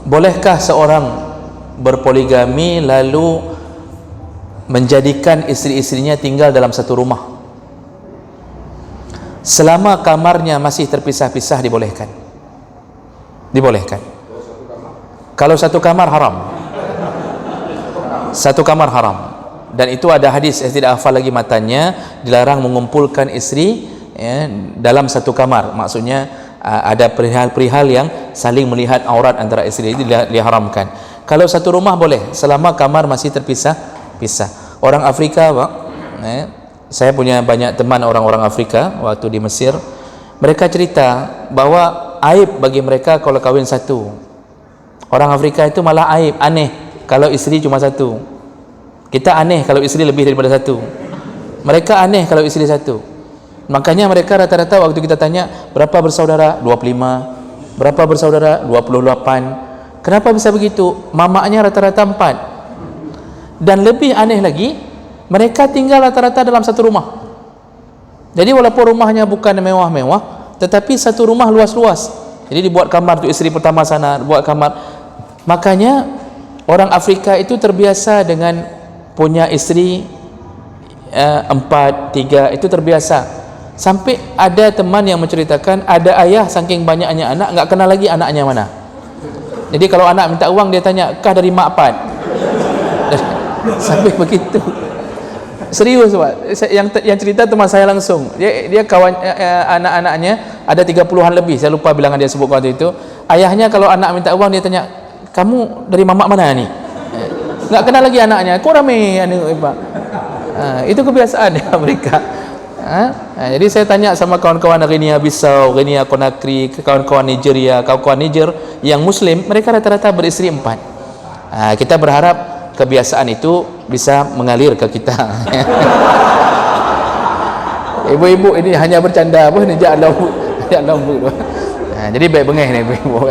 bolehkah seorang berpoligami lalu menjadikan isteri-isterinya tinggal dalam satu rumah? Selama kamarnya masih terpisah-pisah dibolehkan. Dibolehkan. Kalau satu kamar haram. Satu kamar haram. Dan itu ada hadis, saya tidak hafal lagi matanya, dilarang mengumpulkan isteri ya, dalam satu kamar. Maksudnya ada perihal-perihal yang saling melihat aurat antara isteri, itu diharamkan. Kalau satu rumah boleh, selama kamar masih terpisah-pisah. Orang Afrika, Pak, saya punya banyak teman orang-orang Afrika waktu di Mesir. Mereka cerita bahwa aib bagi mereka kalau kahwin satu. Orang Afrika itu malah aib, aneh kalau isteri cuma satu. Kita aneh kalau isteri lebih daripada satu. Mereka aneh kalau isteri satu. Makanya mereka rata-rata waktu kita tanya berapa bersaudara? 25. Berapa bersaudara? 28. Kenapa bisa begitu? Mamaknya rata-rata 4. Dan lebih aneh lagi, mereka tinggal rata-rata dalam satu rumah. Jadi walaupun rumahnya bukan mewah-mewah, tetapi satu rumah luas-luas. Jadi dibuat kamar untuk isteri pertama sana, buat kamar. Makanya orang Afrika itu terbiasa dengan punya isteri 4, 3, itu terbiasa. Sampai ada teman yang menceritakan ada ayah saking banyaknya anak enggak kenal lagi anaknya mana. Jadi kalau anak minta uang dia tanya, "Kah dari mak Pat?" Sampai begitu. Serius, Pak. Yang cerita teman saya langsung. Dia kawan anak-anaknya ada 30-an lebih. Saya lupa bilangan dia sebut waktu itu. Ayahnya kalau anak minta uang dia tanya, "Kamu dari mamak mana ni?" Enggak kenal lagi anaknya. Kok ramai Pak. Itu kebiasaan di Amerika. Jadi saya tanya sama kawan-kawan Guinea Bissau, Guinea Conakry, kawan-kawan Nigeria, kawan-kawan Niger yang Muslim, mereka rata-rata beristri 4. Kita berharap kebiasaan itu bisa mengalir ke kita. Ibu-ibu ini hanya bercanda apa ni, jangan lampu. Jadi baik bengih ni ibu-ibu.